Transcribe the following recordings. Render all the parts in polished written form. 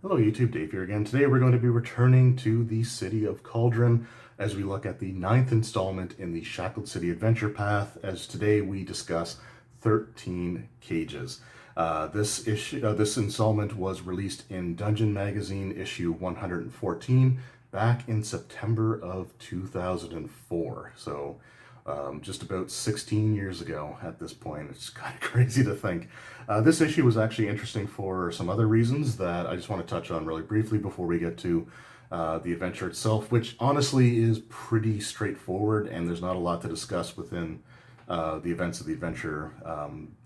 Hello YouTube, Dave here again. Today we're going to be returning to the city of Cauldron as we look at the ninth installment in the Shackled City Adventure Path, as today we discuss 13 Cages. This installment was released in Dungeon Magazine issue 114 back in September of 2004. So just about 16 years ago at this point. It's kind of crazy to think. This issue was actually interesting for some other reasons that I just want to touch on really briefly before we get to the adventure itself, which honestly is pretty straightforward and there's not a lot to discuss within the events of the adventure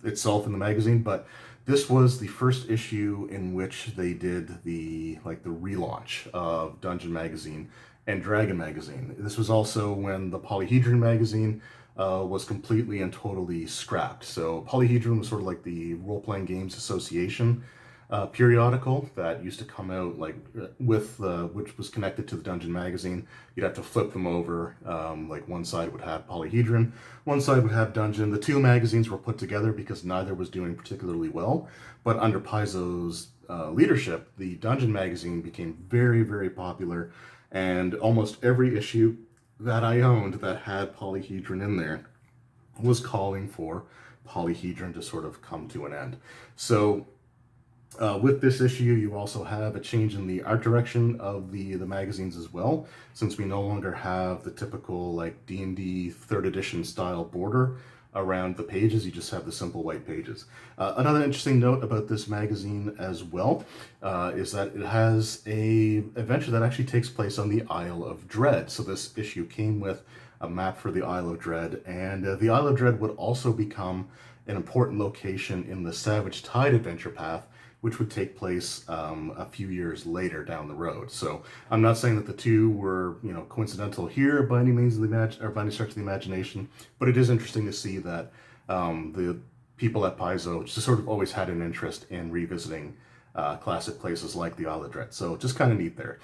itself in the magazine. But this was the first issue in which they did the relaunch of Dungeon Magazine and Dragon Magazine. This was also when the Polyhedron magazine was completely and totally scrapped. So Polyhedron was sort of like the Role-Playing Games Association periodical that used to come out which was connected to the Dungeon magazine. You'd have to flip them over. Like one side would have Polyhedron, one side would have Dungeon. The two magazines were put together because neither was doing particularly well. But under Paizo's leadership, the Dungeon magazine became very, very popular. And almost every issue that I owned that had Polyhedron in there was calling for Polyhedron to sort of come to an end. So with this issue, you also have a change in the art direction of the magazines as well, since we no longer have the typical like D&D 3rd edition style border around the pages. You just have the simple white pages. Another interesting note about this magazine as well is that it has a adventure that actually takes place on the Isle of Dread. So this issue came with a map for the Isle of Dread, and the Isle of Dread would also become an important location in the Savage Tide adventure path, which would take place a few years later down the road. So I'm not saying that the two were, coincidental here by any means of or by any stretch of the imagination, but it is interesting to see that the people at Paizo just sort of always had an interest in revisiting classic places like the Isle of Dread. So just kind of neat there.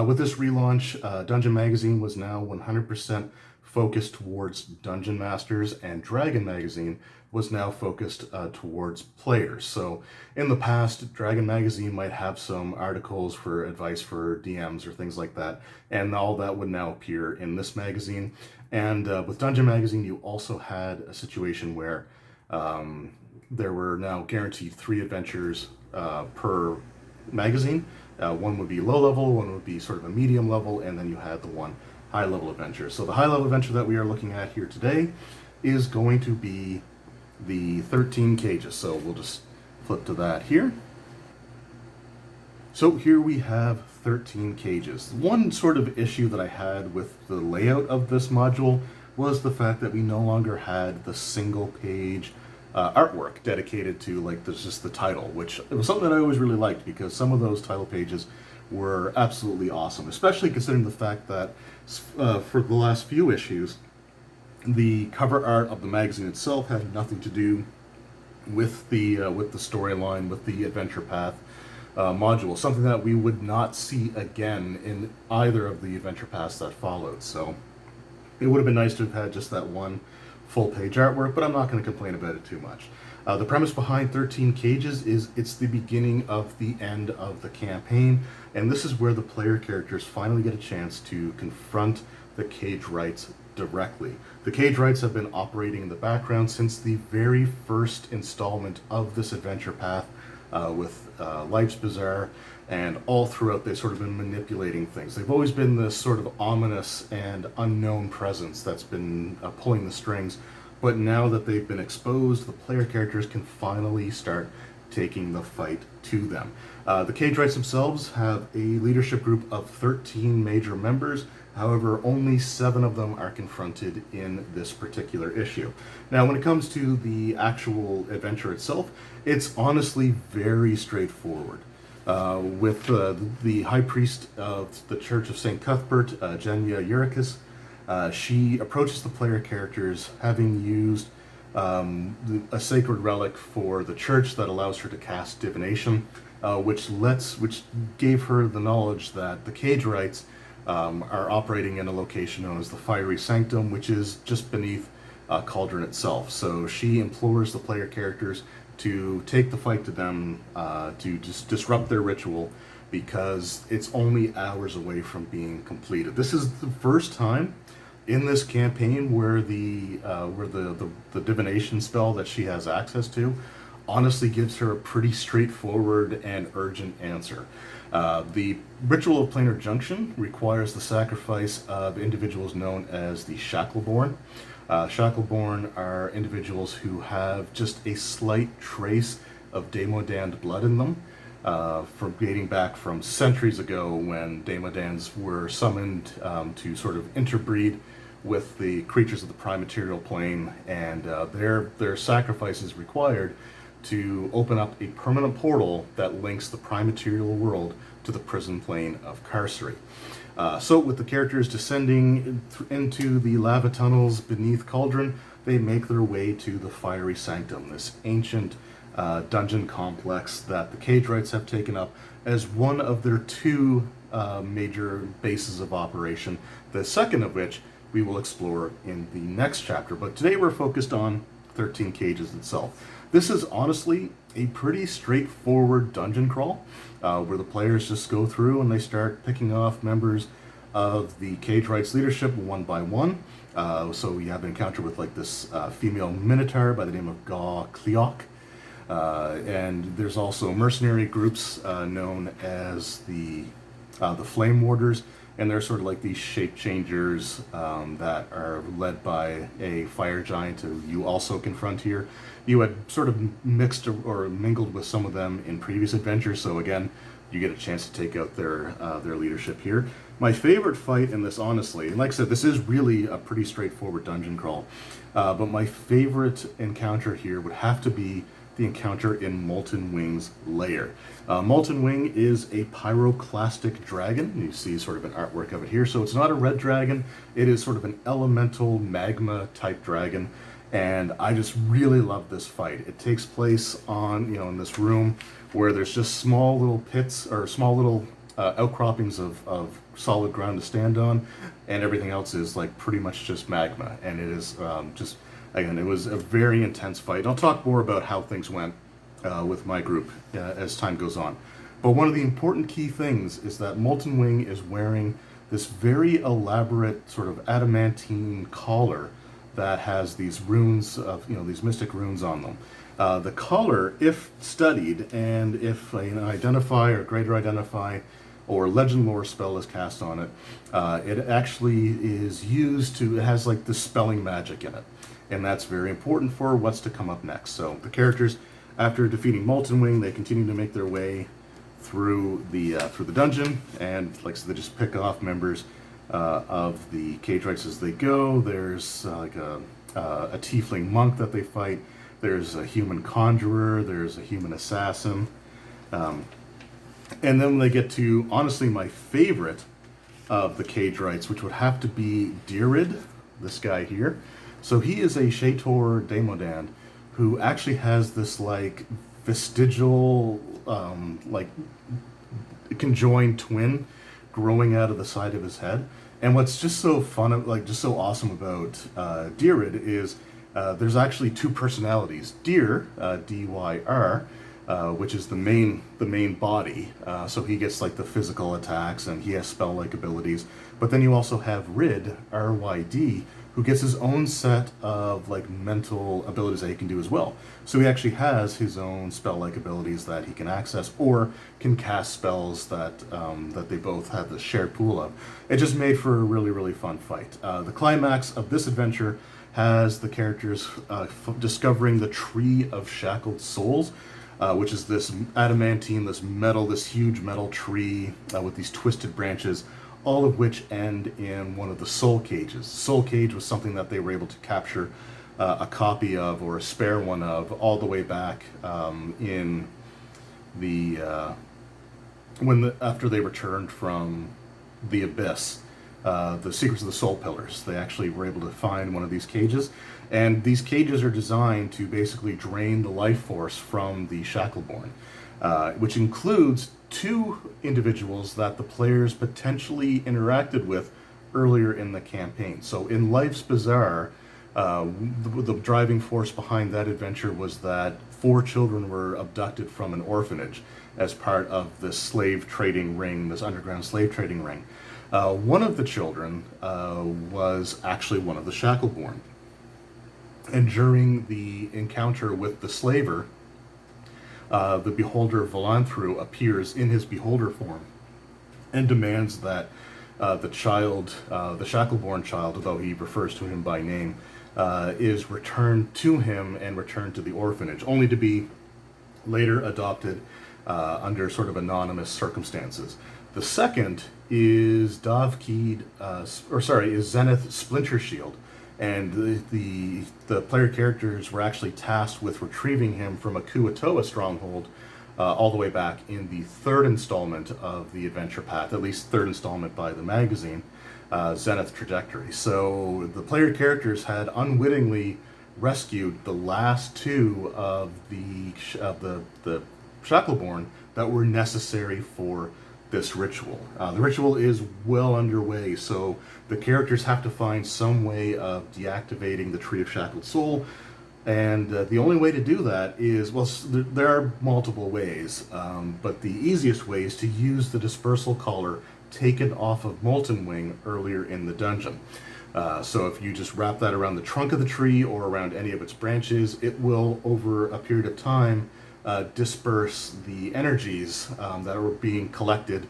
With this relaunch, Dungeon Magazine was now 100% focused towards Dungeon Masters, and Dragon Magazine was now focused towards players. So in the past, Dragon Magazine might have some articles for advice for DMs or things like that, and all that would now appear in this magazine. And with Dungeon Magazine, you also had a situation where there were now guaranteed 3 adventures per magazine. One would be low level, one would be sort of a medium level, and then you had the one high level adventure. So the high level adventure that we are looking at here today is going to be the 13 Cages. So we'll just flip to that here. So here we have 13 Cages. One sort of issue that I had with the layout of this module was the fact that we no longer had the single page artwork dedicated to just the title, which it was something that I always really liked because some of those title pages were absolutely awesome, especially considering the fact that for the last few issues, the cover art of the magazine itself had nothing to do with the storyline, with the adventure path module, something that we would not see again in either of the adventure paths that followed. So it would have been nice to have had just that one full page artwork, but I'm not going to complain about it too much. The premise behind 13 Cages is it's the beginning of the end of the campaign, and this is where the player characters finally get a chance to confront the Cage Rights directly. The Cage Rights have been operating in the background since the very first installment of this adventure path with Life's Bazaar, and all throughout they've sort of been manipulating things. They've always been this sort of ominous and unknown presence that's been pulling the strings, but now that they've been exposed, the player characters can finally start taking the fight to them. The Cage Rights themselves have a leadership group of 13 major members. However, only 7 of them are confronted in this particular issue. Now, when it comes to the actual adventure itself, it's honestly very straightforward. With the High Priest of the Church of St. Cuthbert, Jenya Euricus, she approaches the player characters having used a sacred relic for the church that allows her to cast divination, which gave her the knowledge that the Cage Rights are operating in a location known as the Fiery Sanctum, which is just beneath Cauldron itself. So she implores the player characters to take the fight to them, to just disrupt their ritual, because it's only hours away from being completed. This is the first time in this campaign where the divination spell that she has access to honestly gives her a pretty straightforward and urgent answer. The ritual of planar junction requires the sacrifice of individuals known as the Shackleborn. Shackleborn are individuals who have just a slight trace of Demodand blood in them, from dating back from centuries ago when Demodans were summoned to sort of interbreed with the creatures of the prime material plane, and their sacrifice is required to open up a permanent portal that links the prime material world to the prison plane of Carcery. So with the characters descending into the lava tunnels beneath Cauldron, they make their way to the Fiery Sanctum, this ancient dungeon complex that the Cage Rights have taken up as one of their two major bases of operation, the second of which we will explore in the next chapter. But today we're focused on 13 Cages itself. This is honestly a pretty straightforward dungeon crawl, where the players just go through and they start picking off members of the Cage Rights leadership one by one. So we have an encounter with like this female minotaur by the name of Gaw Cleoc. And there's also mercenary groups known as the Flame Warders, and they're sort of like these shape changers that are led by a fire giant who you also confront here. You had sort of mixed or mingled with some of them in previous adventures, so again, you get a chance to take out their leadership here. My favorite fight in this, honestly, and like I said, this is really a pretty straightforward dungeon crawl, but my favorite encounter here would have to be the encounter in Molten Wing's lair. Molten Wing is a pyroclastic dragon. You see sort of an artwork of it here. So it's not a red dragon. It is sort of an elemental magma type dragon. And I just really love this fight. It takes place on, in this room where there's just small little pits or small little outcroppings of solid ground to stand on, and everything else is like pretty much just magma. And it is again, it was a very intense fight. I'll talk more about how things went with my group as time goes on. But one of the important key things is that Molten Wing is wearing this very elaborate sort of adamantine collar that has these runes of, these mystic runes on them. The collar, if studied, and if an Identify or Greater Identify or Legend Lore spell is cast on it, it actually is used to, it has like the spelling magic in it. And that's very important for what's to come up next. So the characters, after defeating Molten Wing, they continue to make their way through the dungeon, and like so they just pick off members of the Cage Rights as they go. There's like a tiefling monk that they fight. There's a human conjurer. There's a human assassin. And then when they get to, honestly, my favorite of the Cage Rights, which would have to be Dirid, this guy here. So he is a Shator Demodand who actually has this like vestigial, like conjoined twin growing out of the side of his head. And what's just so fun, like just so awesome about Dirid is there's actually two personalities. Dir, D-Y-R, which is the main body. So he gets like the physical attacks and he has spell-like abilities. But then you also have Rid, R-Y-D, who gets his own set of like mental abilities that he can do as well. So he actually has his own spell-like abilities that he can access, or can cast spells that that they both have the shared pool of. It just made for a really, really fun fight. The climax of this adventure has the characters discovering the Tree of Shackled Souls, which is this adamantine, this huge metal tree with these twisted branches, all of which end in one of the soul cages. Soul cage was something that they were able to capture a copy of, or a spare one of, all the way back in the after they returned from the Abyss, the Secrets of the Soul Pillars. They actually were able to find one of these cages, and these cages are designed to basically drain the life force from the Shackleborn, which includes two individuals that the players potentially interacted with earlier in the campaign. So in Life's Bazaar, The driving force behind that adventure was that 4 children were abducted from an orphanage as part of this slave trading ring, this underground slave trading ring. One of the children was actually one of the Shackleborn. And during the encounter with the slaver, the beholder Volanthru appears in his beholder form and demands that the child, the Shackleborn child, although he refers to him by name, is returned to him and returned to the orphanage, only to be later adopted under sort of anonymous circumstances. The second is is Zenith Splinter Shield, and the player characters were actually tasked with retrieving him from a Kuatoa stronghold all the way back in the third installment of the adventure path, at least third installment by the magazine, Zenith Trajectory. So the player characters had unwittingly rescued the last two of the Shackleborn that were necessary for this ritual. The ritual is well underway, so the characters have to find some way of deactivating the Tree of Shackled Soul, and the only way to do that is, well, there are multiple ways, but the easiest way is to use the dispersal collar taken off of Molten Wing earlier in the dungeon. So if you just wrap that around the trunk of the tree or around any of its branches, it will, over a period of time, disperse the energies that are being collected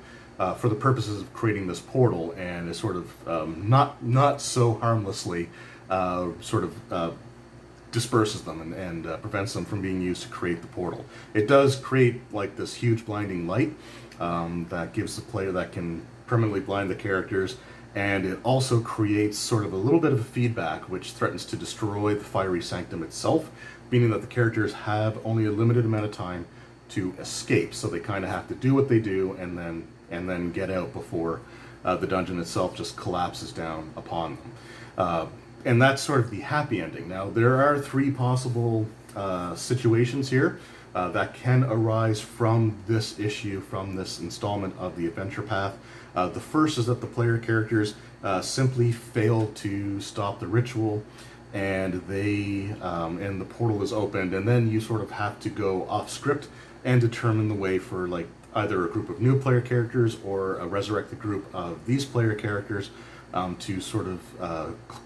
for the purposes of creating this portal, and is sort of not so harmlessly disperses them and prevents them from being used to create the portal. It does create like this huge blinding light that gives the player, that can permanently blind the characters, and it also creates sort of a little bit of a feedback which threatens to destroy the fiery sanctum itself, meaning that the characters have only a limited amount of time to escape, so they kind of have to do what they do and then get out before the dungeon itself just collapses down upon them. And that's sort of the happy ending. Now, there are 3 possible situations here that can arise from this issue, from this installment of the adventure path. The first is that the player characters simply fail to stop the ritual, and and the portal is opened, and then you sort of have to go off script and determine the way for like either a group of new player characters or a resurrected group of these player characters to sort of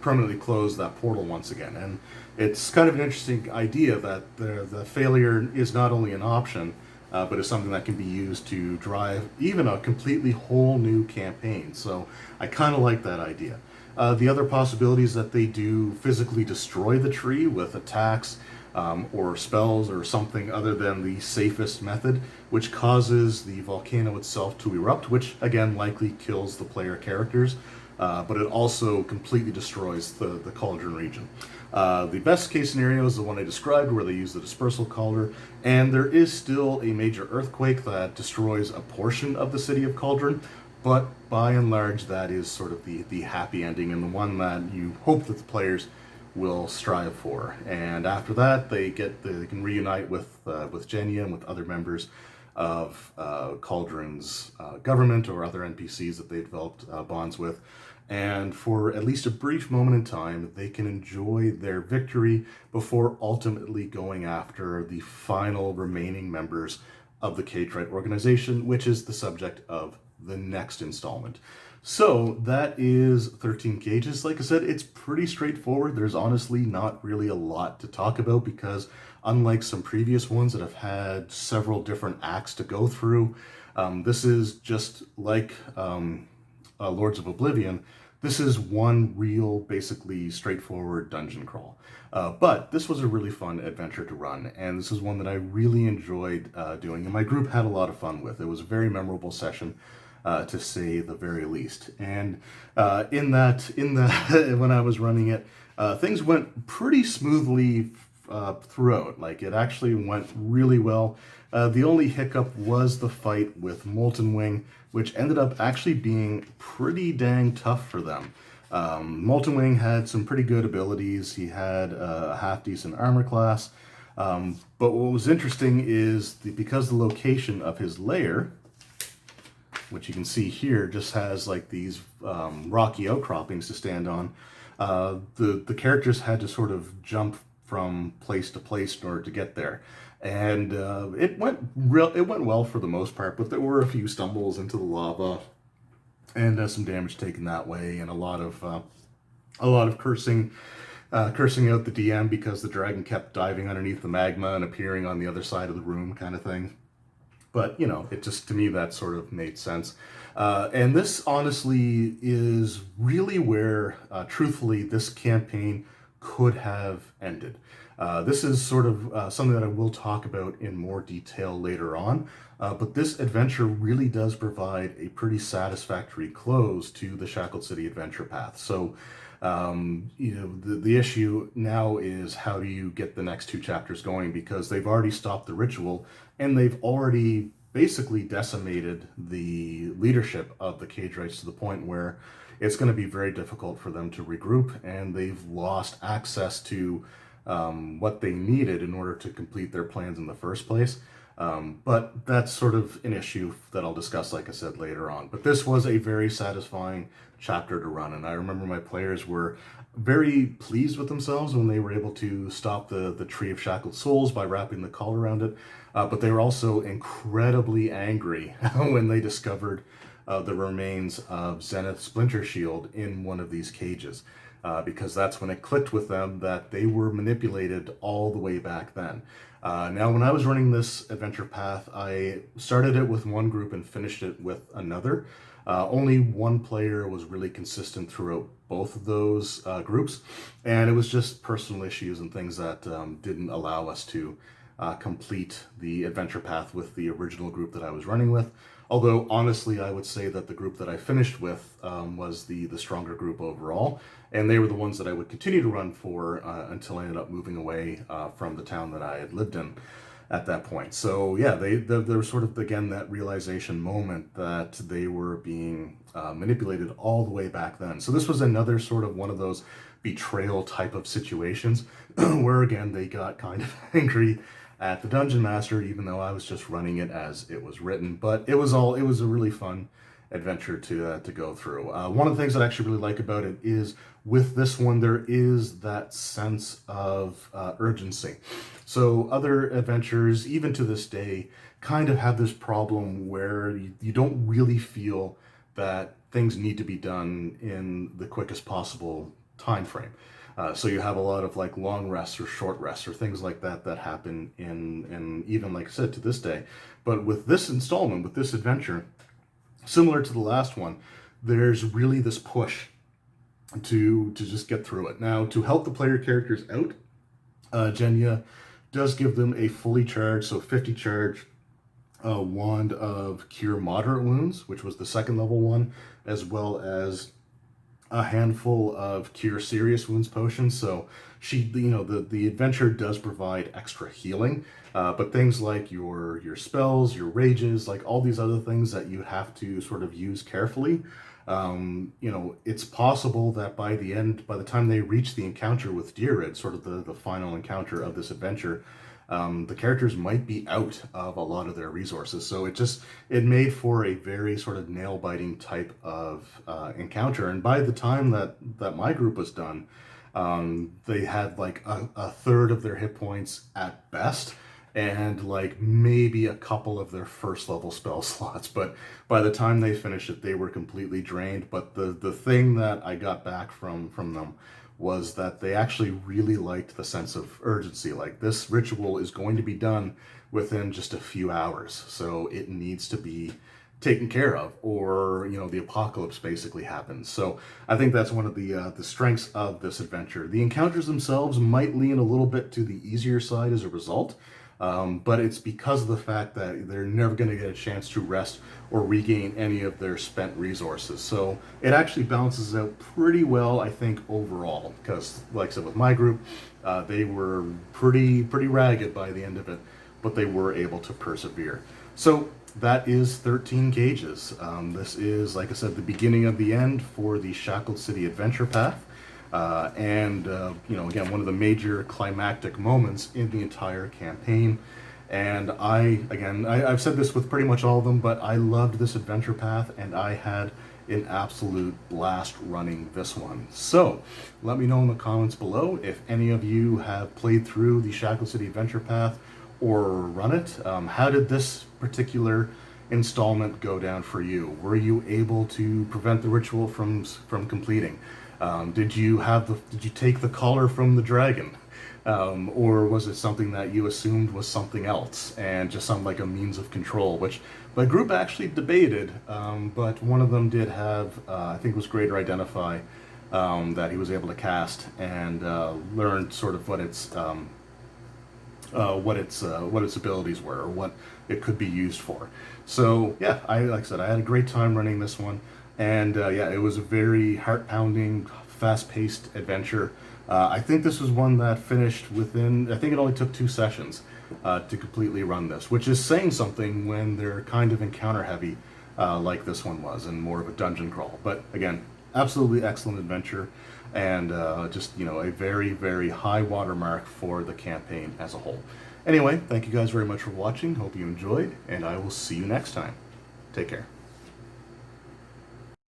permanently close that portal once again. And it's kind of an interesting idea that the failure is not only an option, but is something that can be used to drive even a completely whole new campaign. So I kind of like that idea. The other possibility is that they do physically destroy the tree with attacks or spells or something other than the safest method, which causes the volcano itself to erupt, which again likely kills the player characters. But it also completely destroys the cauldron region. The best case scenario is the one I described, where they use the dispersal collar, and there is still a major earthquake that destroys a portion of the city of Cauldron, but by and large that is sort of the happy ending, and the one that you hope that the players will strive for. And after that, they can reunite with Genya and with other members of Cauldron's government or other NPCs that they developed bonds with. And for at least a brief moment in time, they can enjoy their victory before ultimately going after the final remaining members of the K-Trite organization, which is the subject of the next installment. So that is 13 Cages. Like I said, it's pretty straightforward. There's honestly not really a lot to talk about because unlike some previous ones that have had several different acts to go through, this is just like Lords of Oblivion. This is one real, basically straightforward dungeon crawl. But this was a really fun adventure to run, and this is one that I really enjoyed doing, and my group had a lot of fun with. It was a very memorable session, to say the very least. And in that when I was running it, things went pretty smoothly throughout. Like, it actually went really well. The only hiccup was the fight with Molten Wing, which ended up actually being pretty dang tough for them. Molten Wing had some pretty good abilities. He had a half-decent armor class. But what was interesting is because the location of his lair, which you can see here, just has like these rocky outcroppings to stand on, The characters had to sort of jump from place to place in order to get there, and it went well for the most part. But there were a few stumbles into the lava, and some damage taken that way, and a lot of cursing out the DM because the dragon kept diving underneath the magma and appearing on the other side of the room, kind of thing. But, you know, it just, to me, that sort of made sense. And this, honestly, is really where, truthfully, this campaign could have ended. This is sort of something that I will talk about in more detail later on. But this adventure really does provide a pretty satisfactory close to the Shackled City adventure path. So, you know, the issue now is how do you get the next two chapters going, because they've already stopped the ritual and they've already basically decimated the leadership of the Cage Rights to the point where it's going to be very difficult for them to regroup, and they've lost access to what they needed in order to complete their plans in the first place. But that's sort of an issue that I'll discuss, like I said, later on. But this was a very satisfying chapter to run, and I remember my players were very pleased with themselves when they were able to stop the Tree of Shackled Souls by wrapping the collar around it. But they were also incredibly angry when they discovered the remains of Zenith's Splinter Shield in one of these cages. Because that's when it clicked with them that they were manipulated all the way back then. Now, when I was running this adventure path, I started it with one group and finished it with another. Only one player was really consistent throughout both of those groups, and it was just personal issues and things that didn't allow us to complete the adventure path with the original group that I was running with. Although, honestly, I would say that the group that I finished with was the stronger group overall, and they were the ones that I would continue to run for until I ended up moving away from the town that I had lived in at that point. So, yeah, there was sort of, again, that realization moment that they were being manipulated all the way back then. So this was another sort of one of those betrayal type of situations where, again, they got kind of angry at the Dungeon Master, even though I was just running it as it was written. But it was a really fun adventure to go through. One of the things that I actually really like about it is with this one, there is that sense of urgency. So other adventures, even to this day, kind of have this problem where you don't really feel that things need to be done in the quickest possible time frame. So you have a lot of like long rests or short rests or things like that that happen in even, like I said, to this day. But with this installment, with this adventure, similar to the last one, there's really this push to just get through it. Now, to help the player characters out, Genya does give them a fully charged, so 50 charge wand of Cure Moderate Wounds, which was the second level one, as well as a handful of Cure Serious Wounds potions. So she, you know, the adventure does provide extra healing, but things like your spells, your rages, like all these other things that you have to sort of use carefully. You know, it's possible that by the time they reach the encounter with Dyrrid, sort of the final encounter of this adventure, the characters might be out of a lot of their resources. So it made for a very sort of nail-biting type of encounter. And by the time that my group was done, they had like a third of their hit points at best, and like maybe a couple of their first level spell slots. But by the time they finished it, they were completely drained. But the thing that I got back from them was that they actually really liked the sense of urgency. Like, this ritual is going to be done within just a few hours, so it needs to be taken care of, or, you know, the apocalypse basically happens. So I think that's one of the strengths of this adventure. The encounters themselves might lean a little bit to the easier side as a result, but it's because of the fact that they're never going to get a chance to rest or regain any of their spent resources. So it actually balances out pretty well, I think, overall, because, like I said, with my group, they were pretty ragged by the end of it, but they were able to persevere. So that is 13 Cages. This is, like I said, the beginning of the end for the Shackled City adventure path. You know, again, one of the major climactic moments in the entire campaign. And I've said this with pretty much all of them, but I loved this adventure path, and I had an absolute blast running this one. So let me know in the comments below if any of you have played through the Shackled City Adventure Path or run it. How did this particular installment go down for you? Were you able to prevent the ritual from completing? Did you take the collar from the dragon? Or was it something that you assumed was something else and just some like a means of control, which the group actually debated, but one of them did have, I think it was Greater Identify, that he was able to cast and learn sort of what its abilities were, or what it could be used for. So yeah, like I said, I had a great time running this one, and yeah, it was a very heart-pounding, fast-paced adventure. I think this was one that finished within, I think it only took 2 sessions to completely run this, which is saying something when they're kind of encounter heavy like this one was, and more of a dungeon crawl. But again, absolutely excellent adventure, and just, you know, a very, very high watermark for the campaign as a whole. Anyway, thank you guys very much for watching. Hope you enjoyed, and I will see you next time. Take care.